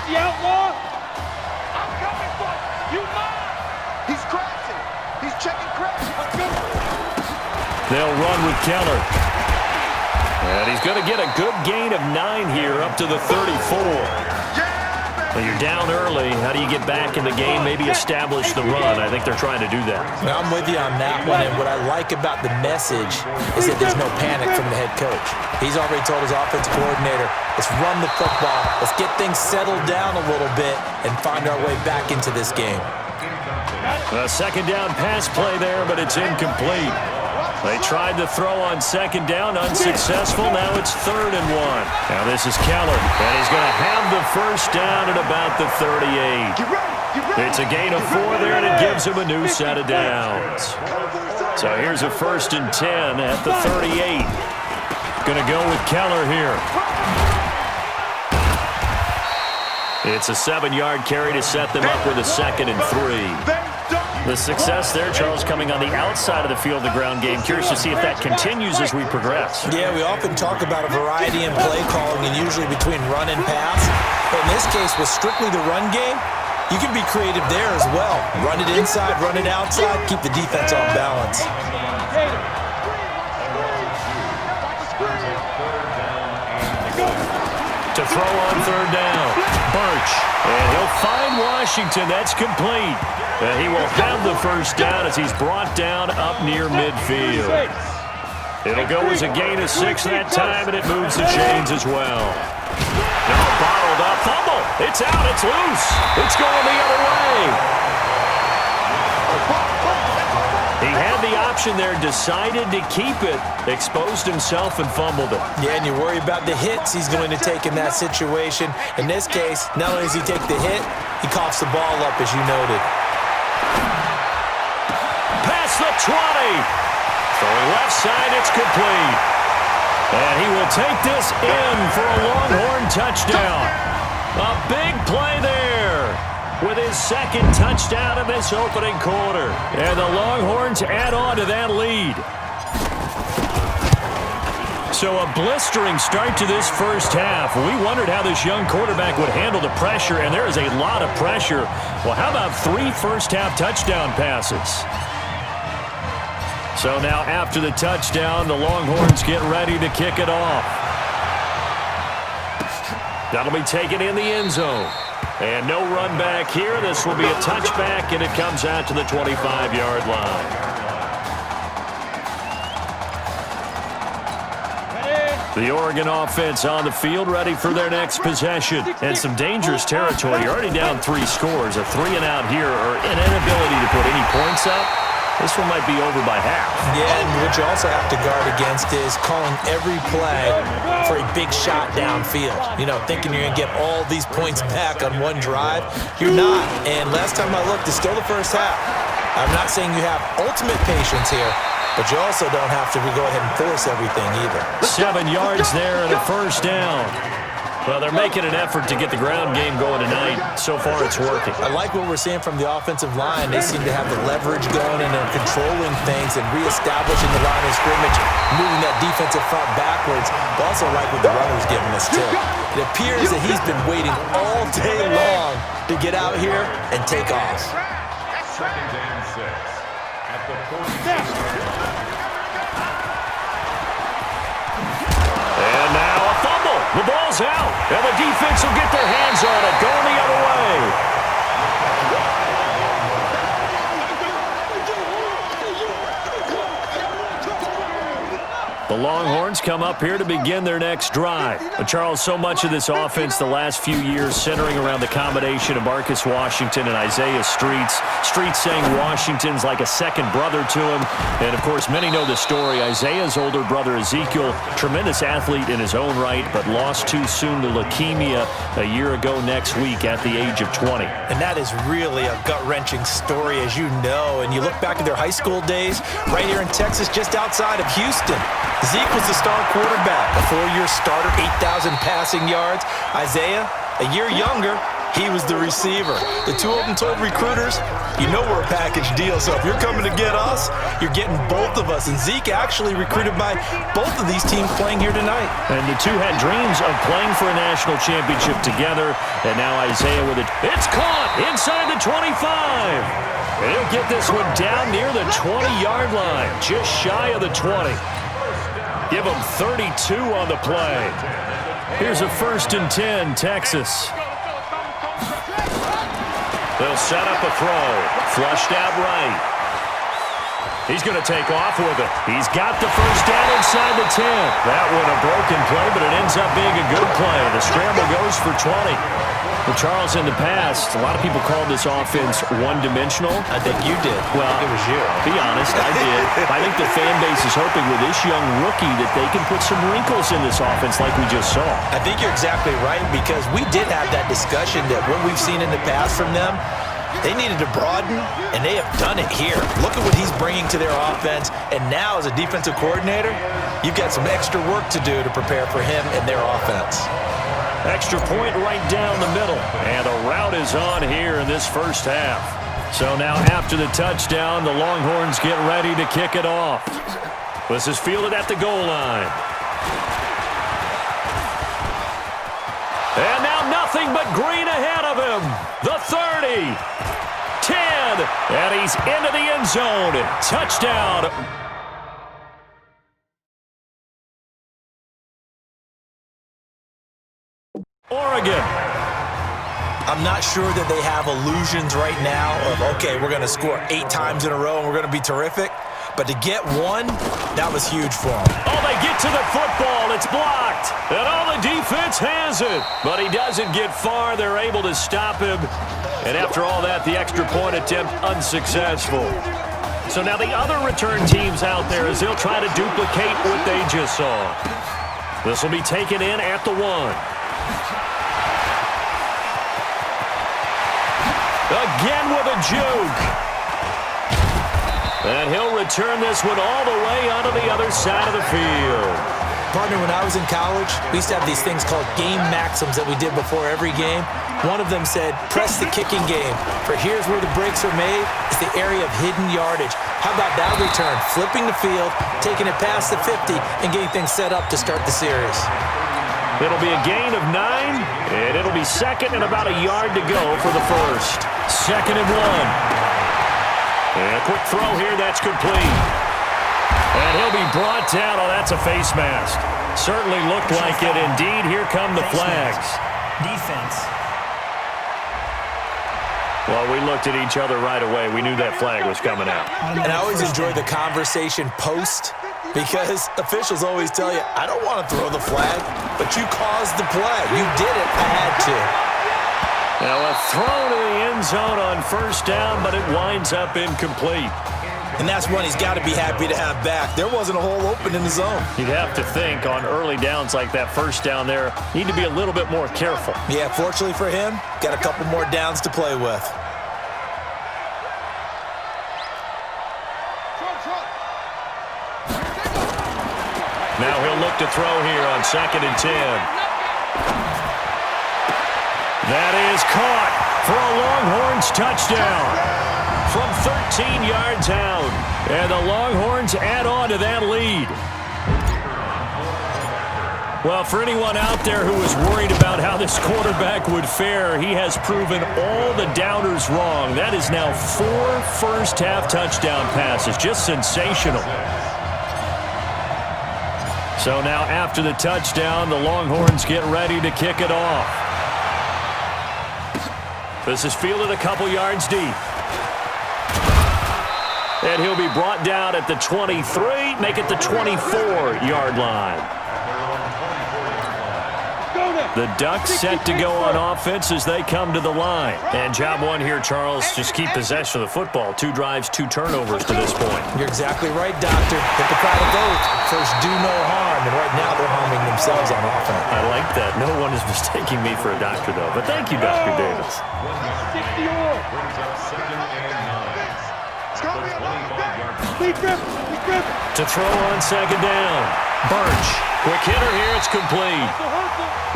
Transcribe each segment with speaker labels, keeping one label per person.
Speaker 1: the outlaw.
Speaker 2: I'm coming for you. Mine. He's crashing. He's checking crash. Let's go.
Speaker 3: They'll run with Keller. And he's going to get a good gain of 9 here up to the 34. Well, you're down early. How do you get back in the game, maybe establish the run? I think they're trying to do that.
Speaker 4: Now, I'm with you on that one, and what I like about the message is that there's no panic from the head coach. He's already told his offensive coordinator, let's run the football, let's get things settled down a little bit and find our way back into this game.
Speaker 3: A second down pass play there, but it's incomplete. They tried to throw on second down, unsuccessful. Now it's 3rd and 1. Now this is Keller, and he's going to have the first down at about the 38. It's a gain of 4 there, and it gives him a new set of downs. So here's a 1st and 10 at the 38. Going to go with Keller here. It's a 7-yard carry to set them up with a 2nd and 3. The success there, Charles, coming on the outside of the field, the ground game. Curious to see if that continues as we progress.
Speaker 4: Yeah, we often talk about a variety in play calling and usually between run and pass. But in this case, with strictly the run game, you can be creative there as well. Run it inside, run it outside, keep the defense on balance.
Speaker 3: To throw on 3rd down, Birch. And he'll find Washington. That's complete. He will have the first down as he's brought down up near midfield. It'll go as a gain of 6 that time, and it moves the chains as well. Now bottled up. Fumble. It's out. It's loose. It's going the other way. He had the option there, decided to keep it, exposed himself and fumbled it.
Speaker 4: Yeah, and you worry about the hits he's going to take in that situation. In this case, not only does he take the hit, he coughs the ball up, as you noted.
Speaker 3: Past the 20. Throwing left side, it's complete. And he will take this in for a Longhorn touchdown. A big play there with his 2nd touchdown of this opening quarter. And the Longhorns add on to that lead. So a blistering start to this first half. We wondered how this young quarterback would handle the pressure, and there is a lot of pressure. Well, how about 3 first-half touchdown passes? So now after the touchdown, the Longhorns get ready to kick it off. That'll be taken in the end zone. And no run back here. This will be a touchback, and it comes out to the 25-yard line. The Oregon offense on the field, ready for their next possession. And some dangerous territory. You're already down 3 scores. A 3-and-out here, or an inability to put any points up. This one might be over by half.
Speaker 4: Yeah, and what you also have to guard against is calling every play for a big shot downfield. You know, thinking you're going to get all these points back on one drive. You're not. And last time I looked, it's still the first half. I'm not saying you have ultimate patience here, but you also don't have to go ahead and force everything either.
Speaker 3: 7 yards there and a first down. Well, they're making an effort to get the ground game going tonight. So far, it's working.
Speaker 4: I like what we're seeing from the offensive line. They seem to have the leverage going and they're controlling things and reestablishing the line of scrimmage, moving that defensive front backwards. But also like what the runner's giving us, too. It appears that he's been waiting all day long to get out here and take off.
Speaker 5: 2nd and 6 at the 40.
Speaker 3: And now a fumble. The ball's out. And the defense will get their hands on it. Going the other way. The Longhorns come up here to begin their next drive. But Charles, so much of this offense the last few years centering around the combination of Marcus Washington and Isaiah Streets. Streets saying Washington's like a second brother to him. And, of course, many know the story. Isaiah's older brother, Ezekiel, tremendous athlete in his own right, but lost too soon to leukemia a year ago next week at the age of 20.
Speaker 4: And that is really a gut-wrenching story, as you know. And you look back at their high school days right here in Texas, just outside of Houston. Zeke was the star quarterback, a 4-year starter, 8,000 passing yards. Isaiah, a year younger, He was the receiver. The two of them told recruiters, you know we're a package deal, so if you're coming to get us, you're getting both of us. And Zeke actually recruited by both of these teams playing here tonight.
Speaker 3: And the two had dreams of playing for a national championship together. And now Isaiah with it. It's caught inside the 25. And he'll get this one down near the 20-yard line, just shy of the 20. Give him 32 on the play. Here's a 1st and 10, Texas. They'll set up a throw. Flushed out right. He's going to take off with it. He's got the first down inside the 10. That one a broken play, but it ends up being a good play. The scramble goes for 20. Well, Charles, in the past, a lot of people called this offense one-dimensional.
Speaker 4: I think you did.
Speaker 3: Well,
Speaker 4: it was you.
Speaker 3: Be honest, I did. I think the fan base is hoping with this young rookie that they can put some wrinkles in this offense like we just saw.
Speaker 4: I think you're exactly right, because we did have that discussion that what we've seen in the past from them, they needed to broaden, and they have done it here. Look at what he's bringing to their offense, and now as a defensive coordinator, you've got some extra work to do to prepare for him and their offense.
Speaker 3: Extra point right down the middle, and the route is on here in this first half. So now after the touchdown, the Longhorns get ready to kick it off. This is fielded at the goal line. And now nothing but green ahead of him. The 30, 10, and he's into the end zone. Touchdown. Oregon.
Speaker 4: I'm not sure that they have illusions right now of, okay, we're going to score 8 times in a row and we're going to be terrific. But to get one, that was huge for them.
Speaker 3: Oh, they get to the football. It's blocked. And all the defense has it. But he doesn't get far. They're able to stop him. And after all that, the extra point attempt unsuccessful. So now the other return teams out there as they'll try to duplicate what they just saw. This will be taken in at the 1. Again with a juke. And he'll return this one all the way onto the other side of the field.
Speaker 4: Partner, when I was in college, we used to have these things called game maxims that we did before every game. One of them said, press the kicking game. For here's where the breaks are made. It's the area of hidden yardage. How about that return? Flipping the field, taking it past the 50, and getting things set up to start the series.
Speaker 3: It'll be a gain of 9, and it'll be second and about a yard to go for the first. 2nd and 1. And a quick throw here, that's complete. And he'll be brought down. Oh, that's a face mask. Certainly looked like it. Indeed, here come the flags.
Speaker 1: Defense.
Speaker 3: Well, we looked at each other right away. We knew that flag was coming out.
Speaker 4: And I always enjoy the conversation post, because officials always tell you, I don't want to throw the flag, but you caused the play. You did it. I had to.
Speaker 3: Now a throw to the end zone on first down, but it winds up incomplete.
Speaker 4: And that's one he's got to be happy to have back. There wasn't a hole open in the zone.
Speaker 3: You'd have to think on early downs like that first down there, need to be a little bit more careful.
Speaker 4: Yeah, fortunately for him, got a couple more downs to play with.
Speaker 3: Now he'll look to throw here on 2nd and 10. That is caught for a Longhorns touchdown from 13 yards out. And the Longhorns add on to that lead. Well, for anyone out there who was worried about how this quarterback would fare, he has proven all the doubters wrong. That is now 4 first-half touchdown passes. Just sensational. So now after the touchdown, the Longhorns get ready to kick it off. This is fielded a couple yards deep. And he'll be brought down at the 23, make it the 24-yard line. The Ducks set to go on offense as they come to the line. And job one here, Charles, just keep possession of the football. 2 drives, 2 turnovers to this point.
Speaker 4: You're exactly right, Doctor. Hippocratic oath. First, do no harm. And right now, they're harming themselves on offense.
Speaker 3: I like that. No one is mistaking me for a doctor, though. But thank you, Dr. Davis. To throw on 2nd down. Birch, quick hitter here, it's complete.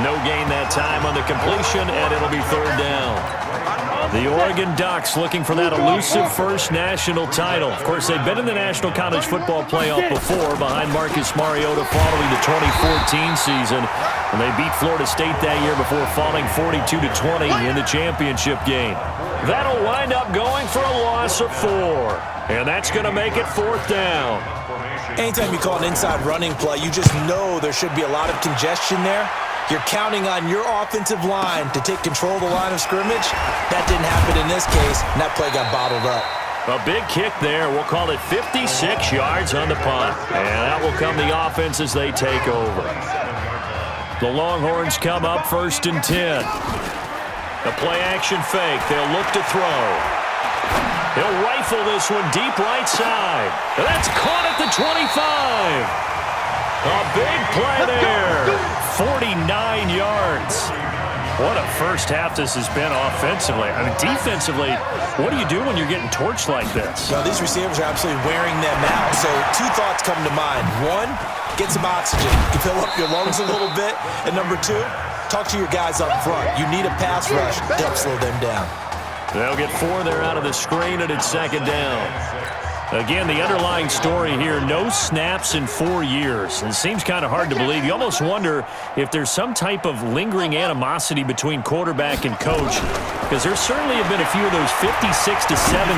Speaker 3: No gain that time on the completion, and it'll be third down. The Oregon Ducks looking for that elusive first national title. Of course, they've been in the National College Football Playoff before behind Marcus Mariota following the 2014 season. And they beat Florida State that year before falling 42-20 in the championship game. That'll wind up going for a loss of 4. And that's going to make it fourth down.
Speaker 4: Anytime you call an inside running play, you just know there should be a lot of congestion there. You're counting on your offensive line to take control of the line of scrimmage. That didn't happen in this case, and that play got bottled up.
Speaker 3: A big kick there. We'll call it 56 yards on the punt. And that will come the offense as they take over. The Longhorns come up 1st and 10. The play-action fake. They'll look to throw. He'll rifle this one deep right side. That's caught at the 25. A big play there. 49 yards. What a first half this has been offensively. I mean, defensively, what do you do when you're getting torched like this?
Speaker 4: Well, these receivers are absolutely wearing them out. So 2 thoughts come to mind. 1, get some oxygen. You can fill up your lungs a little bit. And number 2, talk to your guys up front. You need a pass rush to help slow them down.
Speaker 3: They'll get 4 there out of the screen, and it's 2nd down. Again, the underlying story here, no snaps in 4 years. It seems kind of hard to believe. You almost wonder if there's some type of lingering animosity between quarterback and coach, because there certainly have been a few of those 56-7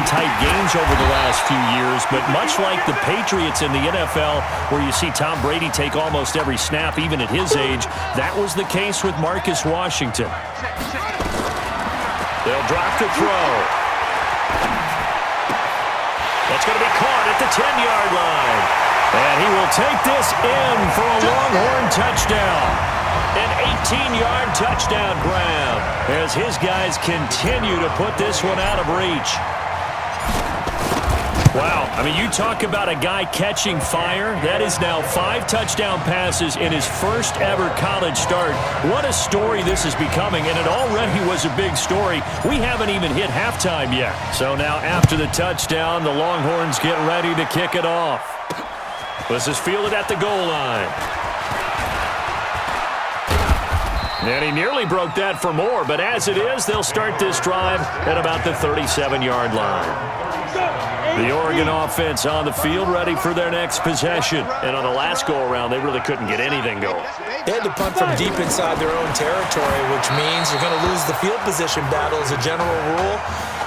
Speaker 3: type games over the last few years, but much like the Patriots in the NFL, where you see Tom Brady take almost every snap, even at his age, that was the case with Marcus Washington. They'll drop the throw. That's going to be caught at the 10-yard line. And he will take this in for a Longhorn touchdown. An 18-yard touchdown grab as his guys continue to put this one out of reach. Wow, I mean, you talk about a guy catching fire. That is now 5 touchdown passes in his first ever college start. What a story this is becoming, and it already was a big story. We haven't even hit halftime yet. So now after the touchdown, the Longhorns get ready to kick it off. This is fielded at the goal line. And he nearly broke that for more, but as it is, they'll start this drive at about the 37-yard line. The Oregon offense on the field, ready for their next possession. And on the last go-around, they really couldn't get anything going.
Speaker 4: They had to punt from deep inside their own territory, which means you're going to lose the field position battle as a general rule.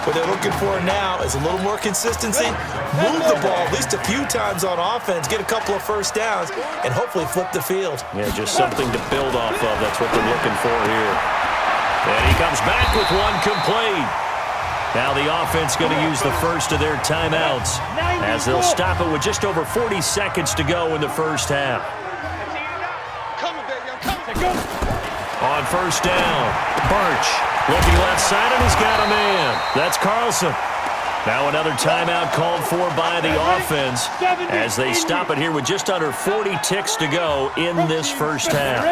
Speaker 4: What they're looking for now is a little more consistency, move the ball at least a few times on offense, get a couple of first downs, and hopefully flip the field.
Speaker 3: Yeah, just something to build off of. That's what they're looking for here. And he comes back with one complete. Now the offense going to use the first of their timeouts as they'll stop it with just over 40 seconds to go in the first half. On first down, Birch looking left side, and he's got a man. That's Carlson. Now another timeout called for by the offense as they stop it here with just under 40 ticks to go in this first half.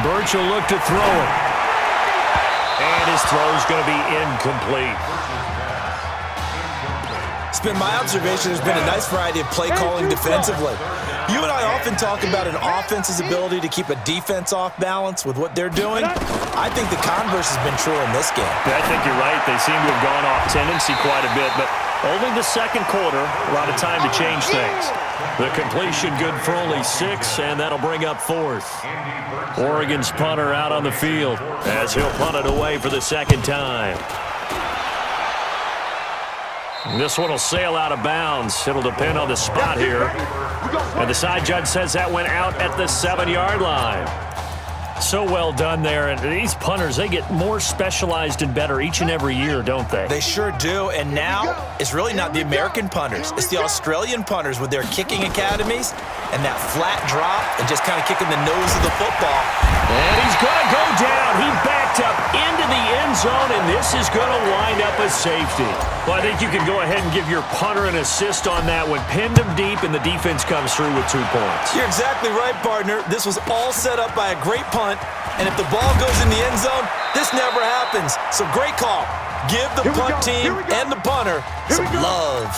Speaker 3: Birch will look to throw it. And his throw is going to be incomplete.
Speaker 4: It's been my observation there's been a nice variety of play calling defensively. You and I often talk about an offense's ability to keep a defense off balance with what they're doing. I think the converse has been true in this game.
Speaker 3: I think you're right. They seem to have gone off tendency quite a bit, but only the second quarter, a lot of time to change things. The completion good for only 6, and that'll bring up 4th. Oregon's punter out on the field as he'll punt it away for the second time. This one will sail out of bounds. It'll depend on the spot here. And the side judge says that went out at the 7-yard line. So well done there. And these punters, they get more specialized and better each and every year, don't they?
Speaker 4: They sure do. And now it's really not the American punters. It's the Australian punters with their kicking academies and that flat drop and just kind of kicking the nose of the football.
Speaker 3: And he's going to go down. He backed up into the end zone, and this is going to wind up a safety. Well, I think you can go ahead and give your punter an assist on that one. Pinned him deep, and the defense comes through with 2 points.
Speaker 4: You're exactly right, partner. This was all set up by a great punt, and if the ball goes in the end zone, this never happens. So great call. Give the punt team and the punter some love.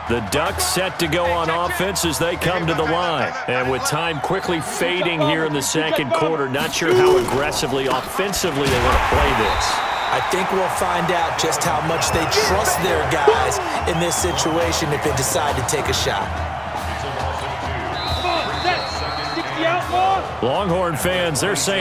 Speaker 3: The Ducks set to go on offense as they come to the line. And with time quickly fading here in the second quarter, not sure how aggressively, offensively they want to play this.
Speaker 4: I think we'll find out just how much they trust their guys in this situation if they decide to take a shot.
Speaker 3: Longhorn fans, they're saying